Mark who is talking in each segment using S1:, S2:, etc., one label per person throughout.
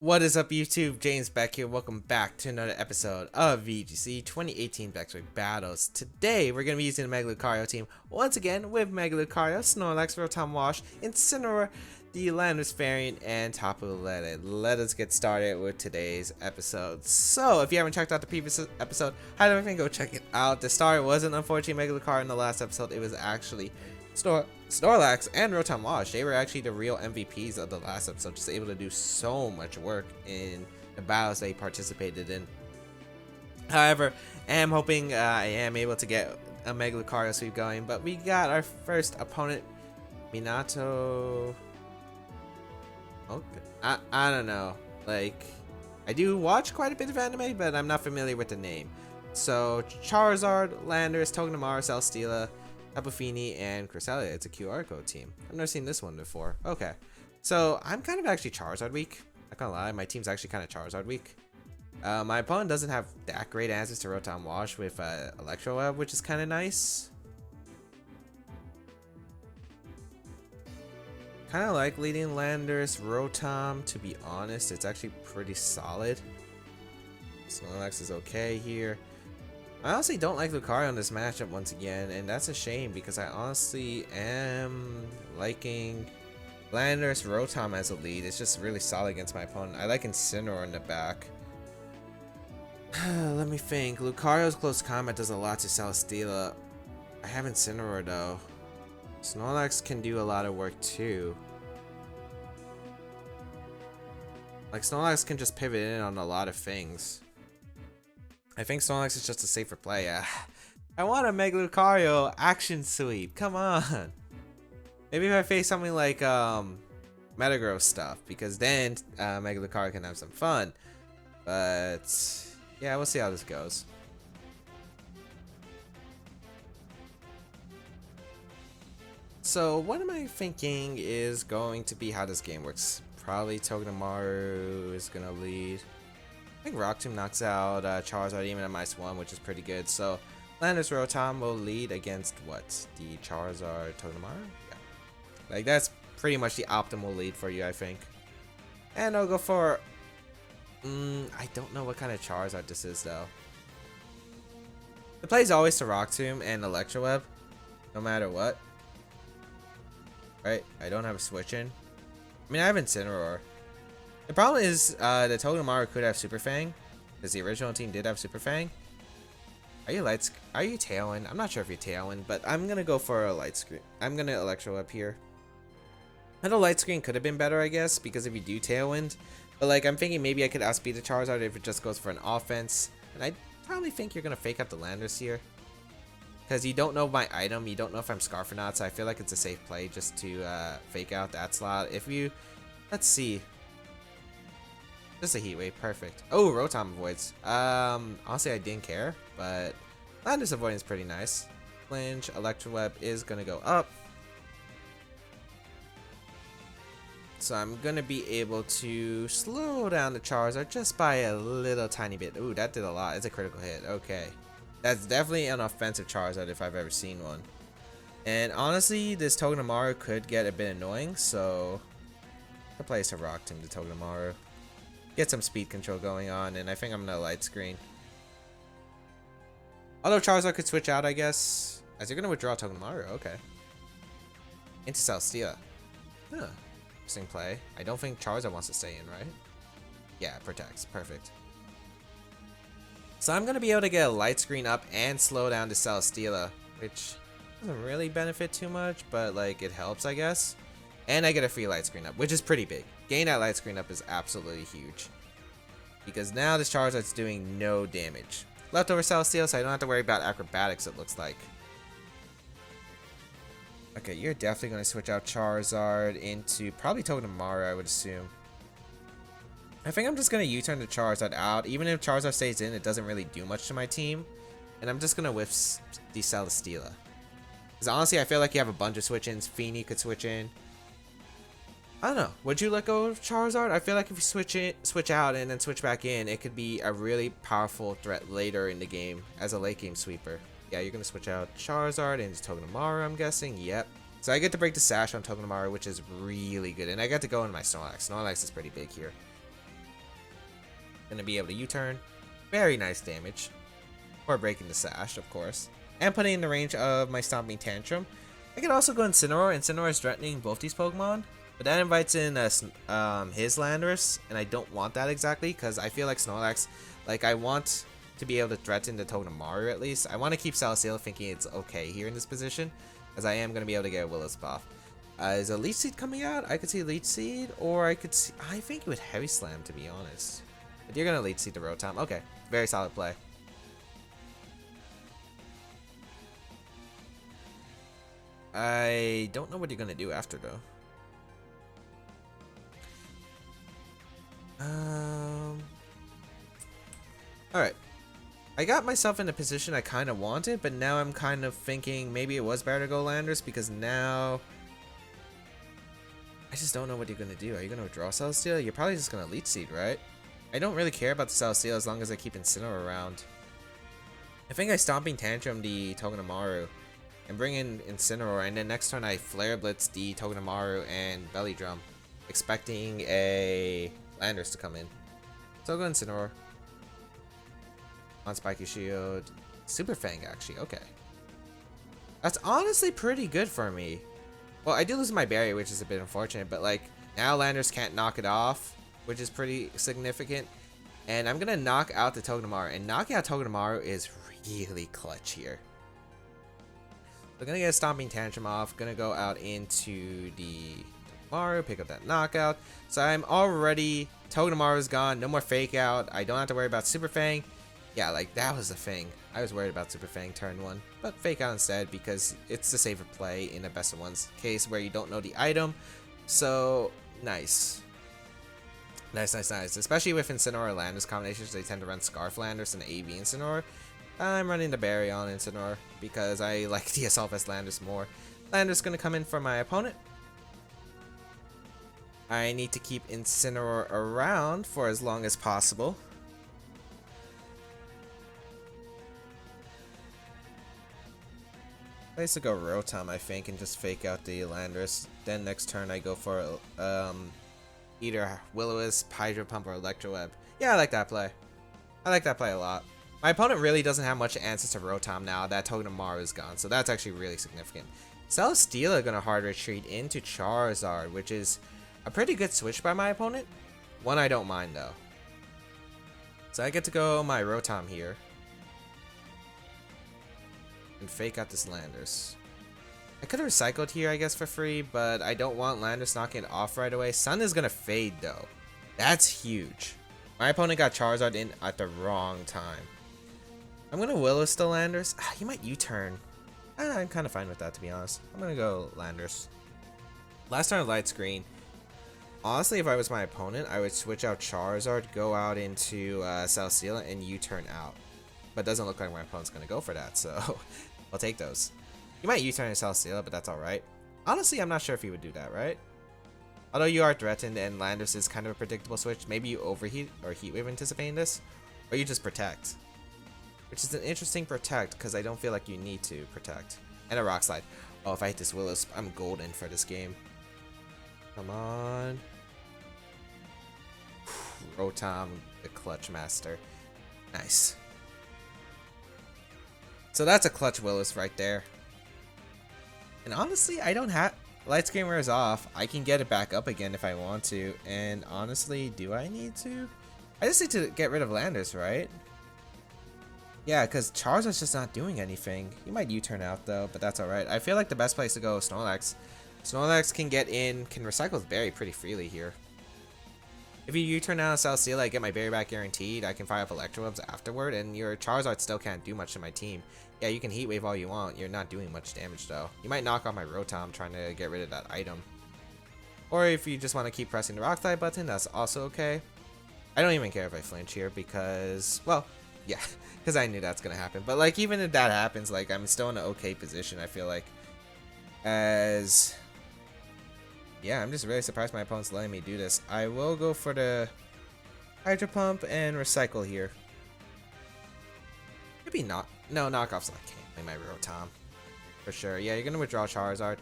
S1: What is up, YouTube? James Baek here. Welcome back to another episode of VGC 2018 Baek Battles. Today, we're going to be using the Mega Lucario team once again with Mega Lucario, Snorlax, Rotom Wash, Incineroar, the Landorus variant, and Tapu Lele. Let us get started with today's episode. So, if you haven't checked out the previous episode, highly recommend go check it out. The star wasn't unfortunately Mega Lucario in the last episode. It was actually Snorlax and Rotom Wash. They were actually the real MVPs of the last episode, just able to do so much work in the battles they participated in. However, I am hoping I am able to get a Mega Lucario sweep going, but we got our first opponent, Minato. Okay, I don't know. Like, I do watch quite a bit of anime, but I'm not familiar with the name. So, Charizard, Landorus, Togedemaru, Celesteela, Tapu Fini, and Cresselia. It's a QR code team. I've never seen this one before. Okay. So, I'm kind of actually Charizard weak. Not gonna lie, my team's actually kind of Charizard weak. My opponent doesn't have that great answers to Rotom Wash with Electro Web, which is kind of nice. Kind of like leading Landorus, Rotom, to be honest. It's actually pretty solid. Snorlax is okay here. I honestly don't like Lucario in this matchup once again, and that's a shame because I honestly am liking Landorus Rotom as a lead. It's just really solid against my opponent. I like Incineroar in the back. Let me think. Lucario's close combat does a lot to Celesteela. I have Incineroar though. Snorlax can do a lot of work too. Like, Snorlax can just pivot in on a lot of things. I think Snorlax is just a safer play. I want a Mega Lucario action sweep. Come on. Maybe if I face something like Metagross stuff, because then Mega Lucario can have some fun. But yeah, we'll see how this goes. So what am I thinking is going to be how this game works? Probably Togedemaru is gonna lead. I think Rock Tomb knocks out Charizard even at -1, which is pretty good. So Landorus Rotom will lead against what? The Charizard Togedemaru? Yeah. Like, that's pretty much the optimal lead for you, I think. And I'll go for... I don't know what kind of Charizard this is, though. The play is always to Rock Tomb and Electro Web, no matter what. Right? I don't have a switch in. I mean, I have Incineroar. The problem is the Togedemaru could have Super Fang, because the original team did have Super Fang. Are you Tailwind? I'm not sure if you're Tailwind, but I'm gonna go for a Light Screen. I'm gonna Electro up here. I know Light Screen could have been better, I guess, because if you do Tailwind, but like I'm thinking maybe I could outspeed the Charizard if it just goes for an offense, and I probably think you're gonna fake out the Landorus here, because you don't know my item, you don't know if I'm Scarf or not, so I feel like it's a safe play just to fake out that slot. If you, let's see. Just a Heat Wave, perfect. Oh, Rotom avoids. Honestly, I didn't care, but Landorus avoiding is pretty nice. Flinch, Electro Web is gonna go up. So I'm gonna be able to slow down the Charizard just by a little tiny bit. Ooh, that did a lot. It's a critical hit. Okay. That's definitely an offensive Charizard if I've ever seen one. And honestly, this Togedemaru could get a bit annoying, so the play is to Rock Tomb to Togedemaru. Get some speed control going on, and I think I'm gonna Light Screen. Although Charizard could switch out, I guess. As you're gonna withdraw Togedemaru, okay. Into Celesteela. Huh. Interesting play. I don't think Charizard wants to stay in, right? Yeah, it protects. Perfect. So I'm gonna be able to get a Light Screen up and slow down to Celesteela, which doesn't really benefit too much, but like it helps, I guess. And I get a free Light Screen up, which is pretty big. Getting that Light Screen up is absolutely huge, because now this Charizard's doing no damage. Leftover Celesteela, so I don't have to worry about acrobatics, it looks like. Okay, you're definitely going to switch out Charizard into probably Togedemaru, I would assume. I think I'm just going to U-turn the Charizard out. Even if Charizard stays in, it doesn't really do much to my team. And I'm just going to whiff the Celesteela. Because honestly, I feel like you have a bunch of switch-ins. Fini could switch in. I don't know. Would you let go of Charizard? I feel like if you switch out and then switch back in, it could be a really powerful threat later in the game as a late game sweeper. Yeah, you're going to switch out Charizard into Togedemaru, I'm guessing. Yep. So I get to break the sash on Togedemaru, which is really good. And I got to go in my Snorlax. Snorlax is pretty big here. Gonna be able to U-turn. Very nice damage. For breaking the sash, of course. And putting in the range of my Stomping Tantrum. I could also go Incineroar. Incineroar is threatening both these Pokemon. But that invites in his Landorus. And I don't want that exactly. Because I feel like Snorlax, like I want to be able to threaten the Togedemaru at least. I want to keep Celesteela thinking it's okay here in this position. As I am going to be able to get a Willow's buff. Is a Leech Seed coming out? I could see Leech Seed. Or I could see... I think it would Heavy Slam, to be honest. But you're going to Leech Seed the Rotom. Okay. Very solid play. I don't know what you're going to do after, though. Alright. I got myself in a position I kind of wanted, but now I'm kind of thinking maybe it was better to go Landorus because now I just don't know what you're going to do. Are you going to withdraw Celesteela? You're probably just going to Leech Seed, right? I don't really care about the Celesteela as long as I keep Incineroar around. I think I Stomping Tantrum the Togedemaru and bring in Incineroar, and then next turn I Flare Blitz the Togedemaru and Belly Drum, expecting a Landorus to come in. So I'll go Incineroar. On Spiky Shield. Super Fang, actually. Okay. That's honestly pretty good for me. Well, I do lose my barrier, which is a bit unfortunate, but like, now Landorus can't knock it off, which is pretty significant. And I'm going to knock out the Togedemaru, and knocking out Togedemaru is really clutch here. We're going to get a Stomping Tantrum off, going to go out into the Togedemaru, pick up that knockout. So I'm already, Togedemaru's gone, no more Fake Out, I don't have to worry about Super Fang. Yeah, like, that was the thing. I was worried about Super Fang turn 1, but Fake Out instead because it's the safer play in a best of ones case where you don't know the item. So, nice. Nice. Especially with Incineroar Landorus combinations, they tend to run Scarf Landorus and AV Incineroar. I'm running the Berry on Incineroar because I like the Assault Vest Landorus more. Landorus going to come in for my opponent. I need to keep Incineroar around for as long as possible. I used to go Rotom, I think, and just Fake Out the Landorus. Then next turn I go for either Will-O-Wisp, Hydro Pump, or Electro Web. Yeah, I like that play. I like that play a lot. My opponent really doesn't have much answers to Rotom now that Togedemaru is gone, so that's actually really significant. Celesteela gonna hard retreat into Charizard, which is a pretty good switch by my opponent. One I don't mind though. So I get to go my Rotom here. And Fake Out this Landorus. I could have recycled here, I guess, for free, but I don't want Landorus knocking it off right away. Sun is gonna fade though. That's huge. My opponent got Charizard in at the wrong time. I'm gonna Will-O-Wisp the Landorus. He might U-turn. I'm kind of fine with that, to be honest. I'm gonna go Landorus. Last turn Light Screen. Honestly, if I was my opponent, I would switch out Charizard, go out into Celesteela, and U-turn out. But it doesn't look like my opponent's gonna go for that, so I'll take those. You might U-turn to Celesteela, but that's alright. Honestly, I'm not sure if he would do that, right? Although you are threatened and Landorus is kind of a predictable switch, maybe you overheat or Heat Wave anticipating this, or you just protect. Which is an interesting protect, because I don't feel like you need to protect. And a Rock Slide. Oh, if I hit this Will-O-Wisp, I'm golden for this game. Come on. Rotom, the Clutch Master. Nice. So that's a clutch Will-O-Wisp right there. And honestly, I don't have... Light Screen wears off. I can get it back up again if I want to. And honestly, do I need to? I just need to get rid of Landorus, right? Yeah, because Charizard's just not doing anything. He might U-turn out though, but that's alright. I feel like the best place to go is Snorlax. Snorlax can get in, can recycle his berry pretty freely here. If you U-turn out on Celesteela, I get my berry back guaranteed. I can fire up Electro Webs afterward, and your Charizard still can't do much to my team. Yeah, you can Heat Wave all you want. You're not doing much damage though. You might knock off my Rotom trying to get rid of that item. Or if you just want to keep pressing the Rock Slide button, that's also okay. I don't even care if I flinch here because, well, yeah, because I knew that's going to happen. But like, even if that happens, like, I'm still in an okay position, I feel like. As, yeah, I'm just really surprised my opponent's letting me do this. I will go for the Hydro Pump and Recycle here. Maybe not. No, knockoffs. I can't play my Rotom. For sure. Yeah, you're going to withdraw Charizard.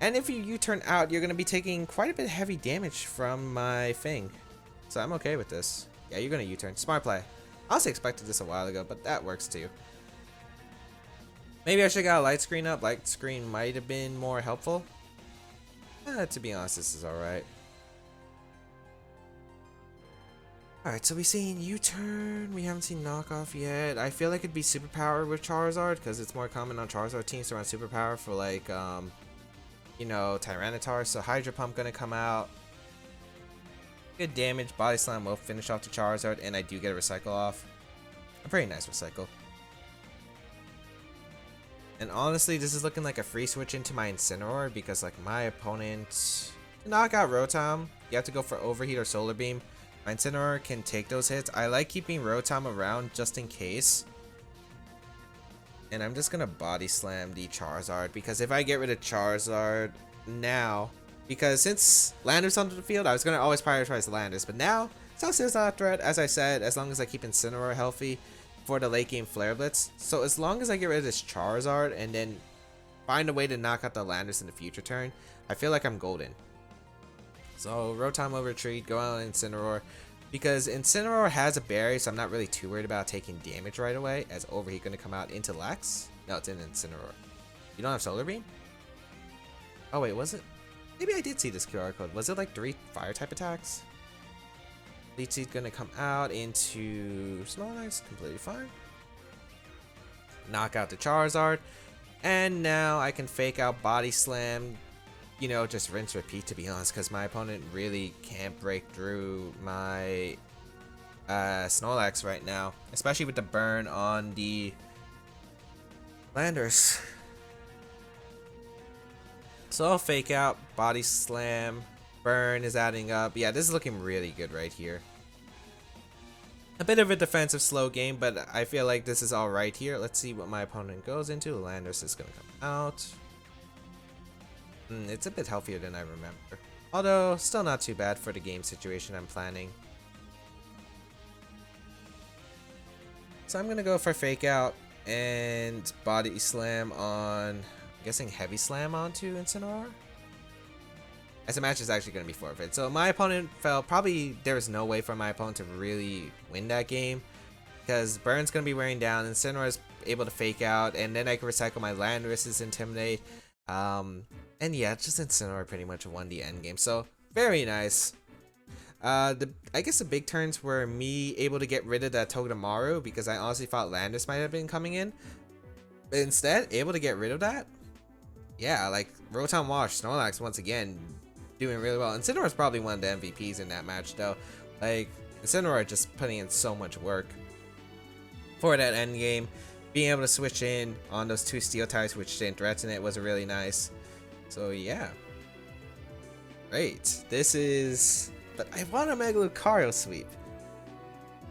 S1: And if you U-turn out, you're going to be taking quite a bit of heavy damage from my thing. So I'm okay with this. Yeah, you're gonna U-turn. Smart play. I also expected this a while ago, but that works too. Maybe I should have got a light screen up. Light screen might have been more helpful. To be honest, this is alright. Alright, so we've seen U-turn. We haven't seen knockoff yet. I feel like it'd be superpower with Charizard because it's more common on Charizard teams to run superpower for like, you know, Tyranitar. So Hydro Pump gonna come out. Good damage. Body Slam will finish off the Charizard, and I do get a recycle off. A pretty nice recycle. And honestly, this is looking like a free switch into my Incineroar because like my opponent to knock out Rotom, you have to go for Overheat or Solar Beam. My Incineroar can take those hits. I like keeping Rotom around just in case. And I'm just gonna Body Slam the Charizard because if I get rid of Charizard now, because since Landorus on the field, I was gonna always prioritize Landorus, but now Celsius not a threat, as I said, as long as I keep Incineroar healthy for the late game Flare Blitz. So as long as I get rid of this Charizard and then find a way to knock out the Landorus in the future turn, I feel like I'm golden. So Rotom will retreat, go out Incineroar, because Incineroar has a berry, so I'm not really too worried about taking damage right away. As Overheat gonna come out into Lex? No, it's in Incineroar. You don't have Solar Beam? Oh wait, was it? Maybe I did see this QR code. Was it like 3 fire type attacks? Leech Seed gonna come out into Snorlax, completely fine. Knock out the Charizard. And now I can fake out Body Slam. You know, just rinse repeat to be honest, because my opponent really can't break through my Snorlax right now. Especially with the burn on the Landorus. So I'll fake out, Body Slam, burn is adding up. Yeah, this is looking really good right here. A bit of a defensive slow game, but I feel like this is alright here. Let's see what my opponent goes into. Landorus is going to come out. It's a bit healthier than I remember. Although, still not too bad for the game situation I'm planning. So I'm going to go for fake out and Body Slam on... guessing Heavy Slam onto Incineroar? As the match is actually going to be forfeit. So my opponent fell. Probably there was no way for my opponent to really win that game. Because Burn's going to be wearing down. Incineroar is able to fake out. And then I can recycle my Landorus's Intimidate. And yeah, just Incineroar pretty much won the end game. So very nice. I guess the big turns were me able to get rid of that Togedemaru. Because I honestly thought Landorus might have been coming in. But instead, able to get rid of that. Yeah, like Rotom Wash, Snorlax once again doing really well. Incineroar is probably one of the MVPs in that match though. Like Incineroar just putting in so much work for that end game. Being able to switch in on those 2 steel types which didn't threaten it was really nice. So yeah. Great. This is... but I want a Mega Lucario sweep.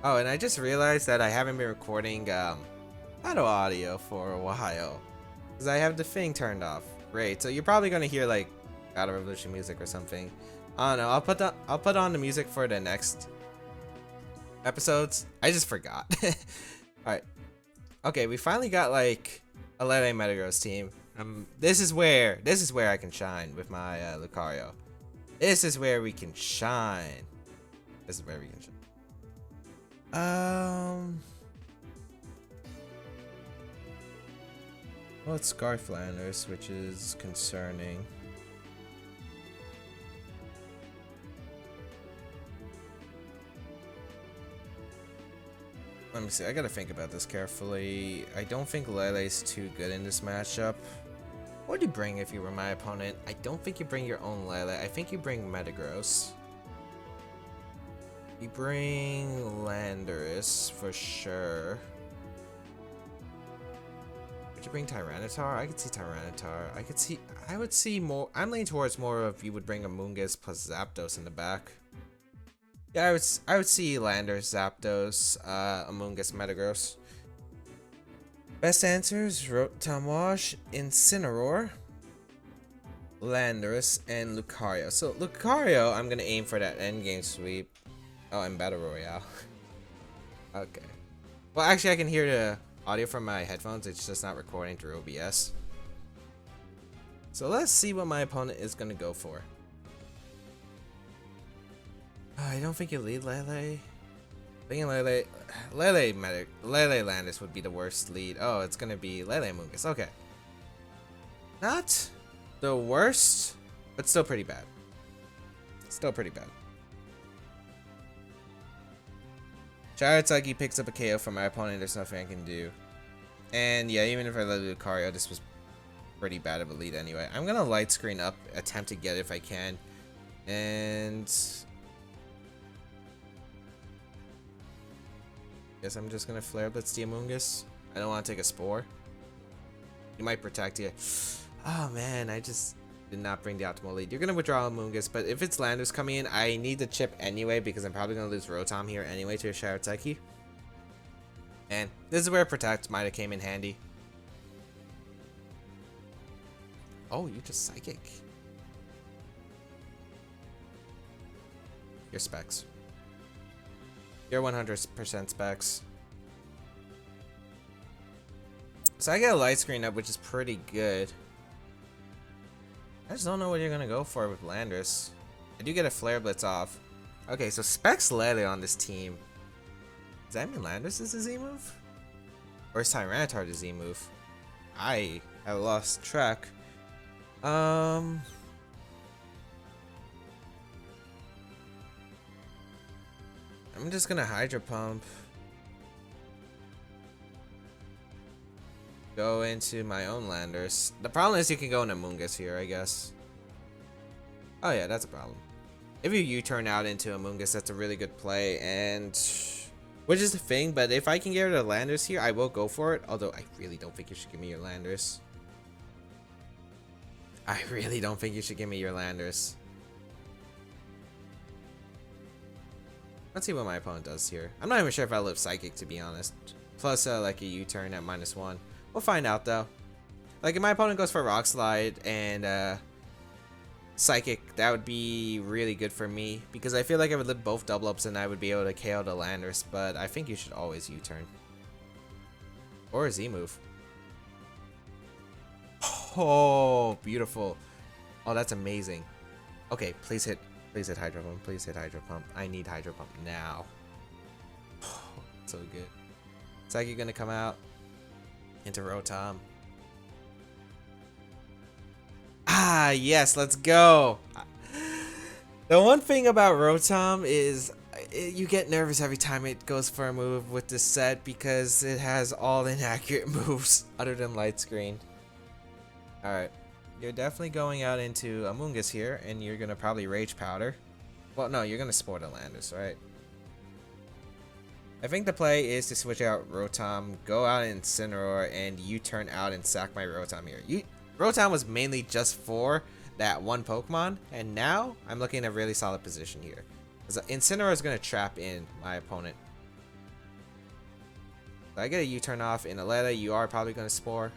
S1: Oh, and I just realized that I haven't been recording battle audio for a while. Because I have the thing turned off. Great. So you're probably gonna hear like Battle Revolution music or something. I don't know. I'll put on the music for the next episodes. I just forgot. Alright. Okay, we finally got like a Lele Metagross team. This is where I can shine with my Lucario. This is where we can shine. This is where we can shine. Well, it's Scarf Landorus, which is concerning. Let me see, I gotta think about this carefully. I don't think Lele's too good in this matchup. What would you bring if you were my opponent? I don't think you bring your own Lele. I think you bring Metagross. You bring Landorus for sure. Would you bring Tyranitar? I could see Tyranitar. I would see more. I'm leaning towards more of you would bring Amoonguss plus Zapdos in the back. Yeah, I would see Landorus, Zapdos, Amoonguss, Metagross. Best answers: Rotom Wash, Incineroar, Landorus, and Lucario. So Lucario, I'm gonna aim for that endgame sweep. Oh, and Battle Royale. Okay. Well, actually, I can hear the audio from my headphones. It's just not recording through OBS. So let's see what my opponent is gonna go for. I don't think you lead Lele. Thinking Lele Landis would be the worst lead. Oh, it's gonna be Lele Mungus. Okay. Not the worst, but still pretty bad. Still pretty bad. Charizard picks up a KO from my opponent. There's nothing I can do. And yeah, even if I let Lucario, this was pretty bad of a lead anyway. I'm gonna light screen up, attempt to get it if I can. And guess I'm just gonna Flare Blitz the Amoonguss. I don't want to take a Spore. You might protect you. Oh man, I just did not bring the optimal lead. You're gonna withdraw Amoonguss, but if it's Landers coming in, I need the chip anyway because I'm probably gonna lose Rotom here anyway to a Charizard. And this is where Protect might have came in handy. Oh, you just Psychic. Your Specs. You're 100% Specs. So I get a light screen up, which is pretty good. I just don't know what you're gonna go for with Landers. I do get a Flare Blitz off. Okay, so Specs Lele on this team. Does that mean Landers is a Z move? Or is Tyranitar the Z move? I have lost track. I'm just gonna Hydro Pump. Go into my own Landers. The problem is you can go into Amoonguss here, I guess. Oh yeah, that's a problem. If you U-turn out into Amoonguss, that's a really good play, and which is the thing, but if I can get rid of Landers here, I will go for it. Although I really don't think you should give me your Landers. I really don't think you should give me your Landers. Let's see what my opponent does here. I'm not even sure if I live Psychic, to be honest. Plus, like a U-turn at -1. We'll find out, though. Like, if my opponent goes for Rock Slide and Psychic, that would be really good for me. Because I feel like I would live both double ups and I would be able to KO the Landers. But I think you should always U-turn. Or a Z move. Oh, beautiful. Oh, that's amazing. Okay, please hit Hydro Pump. Please hit Hydro Pump. I need Hydro Pump now. Oh, so good. Psychic gonna come out into Rotom. Ah, yes, let's go. The one thing about Rotom is you get nervous every time it goes for a move with this set because it has all inaccurate moves other than Light Screen. Alright, you're definitely going out into Amoonguss here, and you're gonna probably Rage Powder. Well, no, you're gonna Spore the Landers, right? I think the play is to switch out Rotom, go out in Incineroar, and U-turn out and sack my Rotom here. Rotom was mainly just for that one Pokemon, and now I'm looking at a really solid position here. Incineroar is gonna trap in my opponent. So I get a U-turn off in a Lele, you are probably gonna Spore.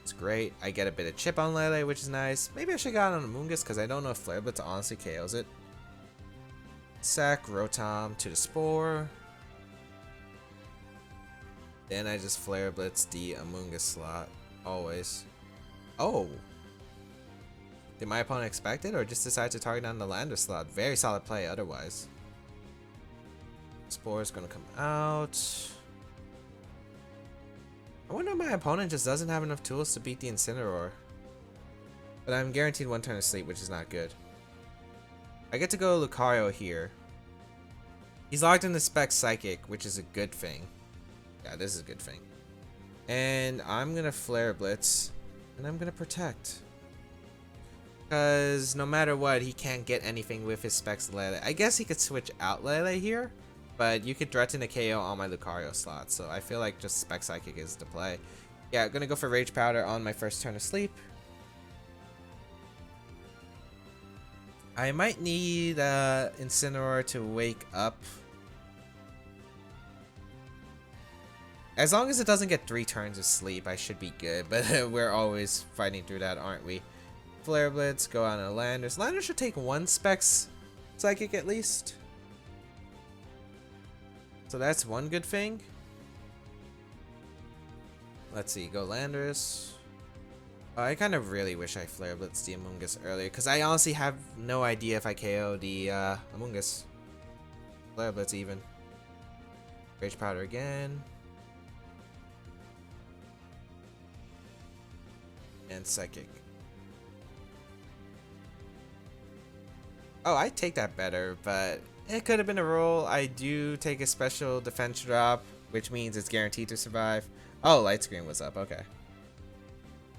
S1: It's great. I get a bit of chip on Lele, which is nice. Maybe I should have gotten on Amoonguss because I don't know if Flare Blitz honestly KOs it. Sack Rotom to the Spore. Then I just Flare Blitz the Amoonguss slot. Always. Oh. Did my opponent expect it or just decide to target on the Lander slot? Very solid play otherwise. Spore is going to come out. I wonder if my opponent just doesn't have enough tools to beat the Incineroar. But I'm guaranteed one turn of sleep, which is not good. I get to go Lucario here. He's locked in the Spec Psychic, which is a good thing. Yeah, this is a good thing. And I'm going to Flare Blitz. And I'm going to Protect. Because no matter what, he can't get anything with his Specs Lele. I guess he could switch out Lele here. But you could threaten a KO on my Lucario slot. So I feel like just Spec Psychic is the play. Yeah, I'm going to go for Rage Powder on my first turn of sleep. I might need Incineroar to wake up. As long as it doesn't get 3 turns of sleep, I should be good. But we're always fighting through that, aren't we? Flare Blitz, go out on Landers. Landers should take 1 Specs Psychic at least. So that's one good thing. Let's see, go Landers. I kind of really wish I Flare Blitzed the Amoonguss earlier, because I honestly have no idea if I KO the Amoonguss. Flare Blitz even. Rage Powder again. And Psychic. Oh, I take that better, but it could have been a roll. I do take a special defense drop, which means it's guaranteed to survive. Oh, Light Screen was up. Okay.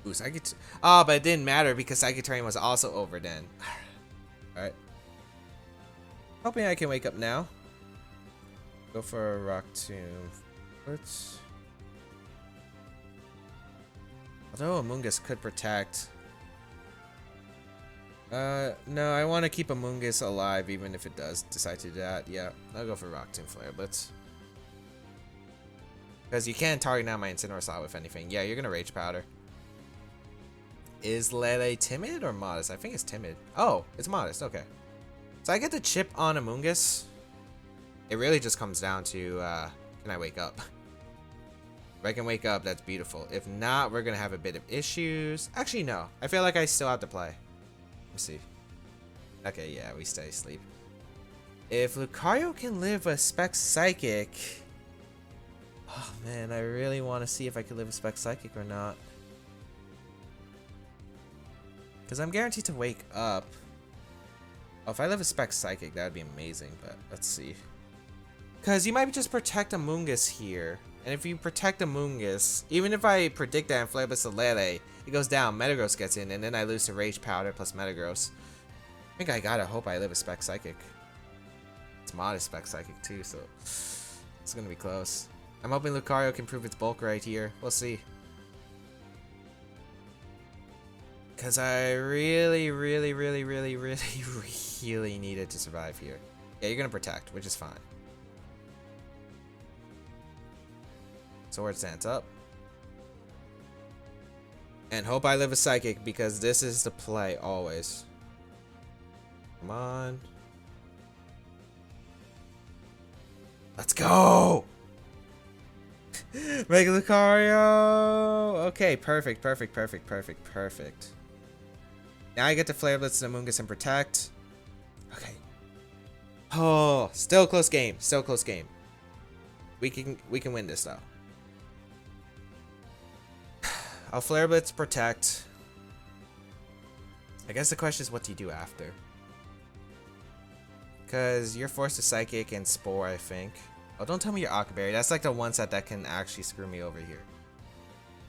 S1: Ooh, Psychic. Oh, but it didn't matter because Psychic Terrain was also over then. Alright. Hoping I can wake up now. Go for a Rock Tomb. Let's. Although Amoonguss could protect. No, I want to keep Amoonguss alive even if it does decide to do that. Yeah, I'll go for Rock Tomb Flare Blitz. Because you can't target now my Incineroar Slot with anything. Yeah, you're going to Rage Powder. Is Lele timid or modest? I think it's timid. Oh, it's modest. Okay. So I get to chip on Amoonguss. It really just comes down to, can I wake up? If I can wake up, that's beautiful. If not, we're going to have a bit of issues. Actually, no. I feel like I still have to play. Let me see. Okay, yeah, we stay asleep. If Lucario can live a Spec Psychic... Oh, man, I really want to see if I can live a Spec Psychic or not. Because I'm guaranteed to wake up. Oh, if I live a Spec Psychic, that would be amazing, but let's see. Because you might just protect Amoonguss here. And if you protect Amoonguss, even if I predict that in Flare Blitz Lele, it goes down, Metagross gets in, and then I lose to Rage Powder plus Metagross. I think I gotta hope I live a Spec Psychic. It's modest Spec Psychic too, so it's gonna be close. I'm hoping Lucario can prove its bulk right here. We'll see. Because I really needed to survive here. Yeah, you're gonna protect, which is fine. Sword stands up. And hope I live a Psychic because this is the play always. Come on. Let's go! Mega Lucario! Okay, perfect. Now I get to Flare Blitz and Amoonguss and protect. Okay. Oh, still a close game. We can win this though. I'll Flare Blitz, protect. I guess the question is, what do you do after? Because you're forced to Psychic and Spore, I think. Oh, don't tell me you're Aqua Berry. That's like the one set that can actually screw me over here.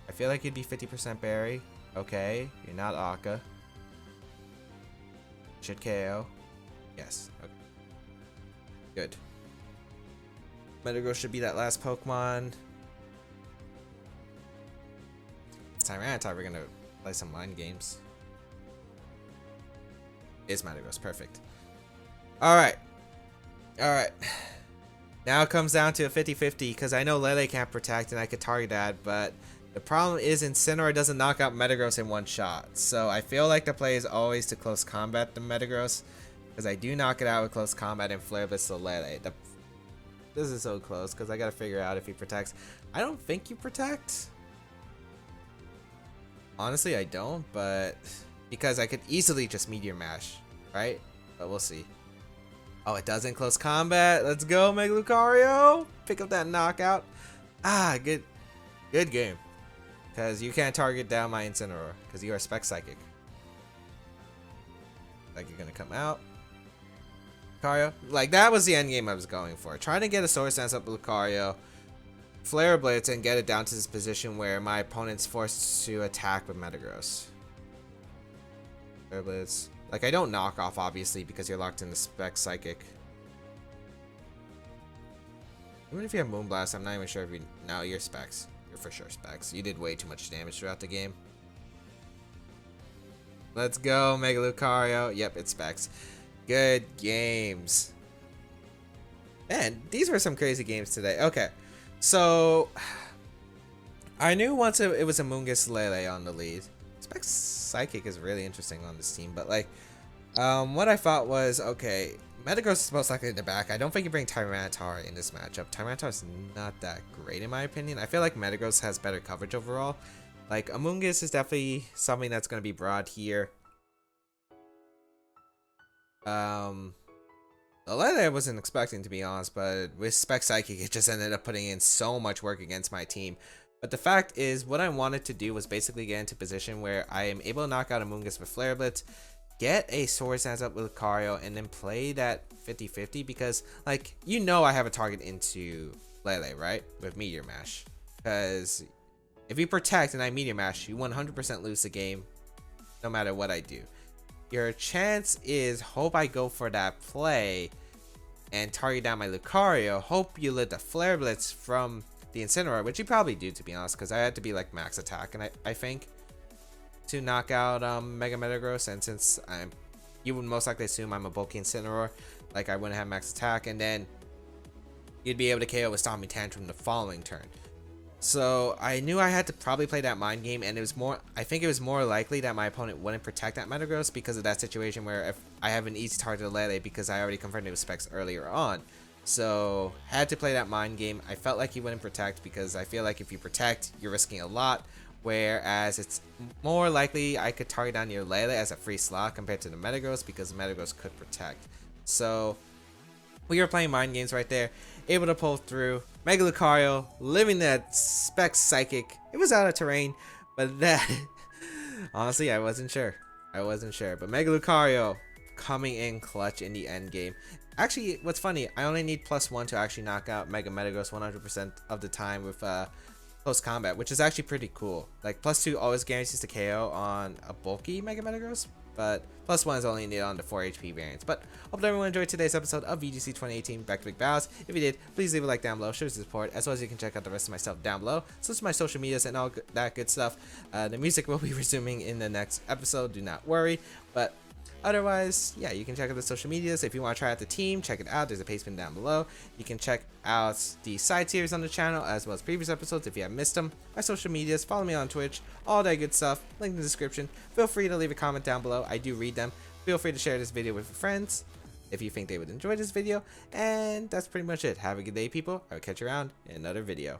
S1: I feel like you'd be 50% Berry. Okay, you're not Aqua. Should KO. Yes. Okay. Good. Metagross should be that last Pokemon. Tyranitar, we're gonna play some mind games. Is Metagross perfect? Alright. Now it comes down to a 50-50 because I know Lele can't protect and I could target that, but the problem is Incineroar doesn't knock out Metagross in one shot. So I feel like the play is always to close combat the Metagross because I do knock it out with close combat and Flare Blitz to Lele. This is so close because I gotta figure out if he protects. I don't think you protect. Honestly, I don't, but because I could easily just Meteor Mash, right? But we'll see. Oh, it doesn't close combat. Let's go, Mega Lucario. Pick up that knockout. Ah, good game. Because you can't target down my Incineroar because you are Spec Psychic. Like you're gonna come out. Lucario. Like that was the end game I was going for. Trying to get a Sword Stance up with Lucario. Flare Blitz and get it down to this position where my opponent's forced to attack with Metagross. Flare Blitz. Like, I don't knock off, obviously, because you're locked in the Spec Psychic. Even if you have Moonblast, I'm not even sure if you... No, you're Specs. You're for sure Specs. You did way too much damage throughout the game. Let's go, Mega Lucario. Yep, it's Specs. Good games. Man, these were some crazy games today. Okay. So, I knew once it was Amoonguss Lele on the lead. Spec Psychic is really interesting on this team, but like, what I thought was, okay, Metagross is most likely in the back. I don't think you bring Tyranitar in this matchup. Tyranitar is not that great in my opinion. I feel like Metagross has better coverage overall. Like, Amoonguss is definitely something that's going to be broad here. The Lele I wasn't expecting, to be honest, but with Spec Psychic, it just ended up putting in so much work against my team. But the fact is, what I wanted to do was basically get into a position where I am able to knock out a Moongus with Flare Blitz, get a Swords Dance up with Lucario, and then play that 50-50 because, like, you know I have a target into Lele, right? With Meteor Mash. Because if you protect and I Meteor Mash, you 100% lose the game no matter what I do. Your chance is hope I go for that play and target down my Lucario, hope you let the Flare Blitz from the Incineroar, which you probably do, to be honest, because I had to be like max attack, and I think to knock out Mega Metagross, and since you would most likely assume I'm a bulky Incineroar, like I wouldn't have max attack, and then you'd be able to KO with Stomping Tantrum the following turn. So I knew I had to probably play that mind game, and I think it was more likely that my opponent wouldn't protect that Metagross because of that situation where if I have an easy target to Lele because I already confronted with Specs earlier on. So had to play that mind game. I felt like he wouldn't protect because I feel like if you protect, you're risking a lot. Whereas it's more likely I could target down your Lele as a free slot compared to the Metagross because the Metagross could protect. So we were playing mind games right there, able to pull through. Mega Lucario, living that Spec Psychic. It was out of terrain, but that, honestly, I wasn't sure. But Mega Lucario coming in clutch in the end game. Actually, what's funny, I only need +1 to actually knock out Mega Metagross 100% of the time with close combat, which is actually pretty cool. Like, +2 always guarantees the KO on a bulky Mega Metagross, but +1 is only needed on the 4 HP variants. But hope that everyone enjoyed today's episode of VGC 2018 Back to Baek Battles. If you did, please leave a like down below, show your support, as well as you can check out the rest of my stuff down below, such as my social medias and all that good stuff. The music will be resuming in the next episode, do not worry. But otherwise, yeah, you can check out the social medias. If you want to try out the team, check it out. There's a paste pin down below. You can check out the side series on the channel as well as previous episodes if you have missed them. My social medias, follow me on Twitch, all that good stuff. Link in the description. Feel free to leave a comment down below. I do read them. Feel free to share this video with your friends if you think they would enjoy this video. And that's pretty much it. Have a good day, people. I will catch you around in another video.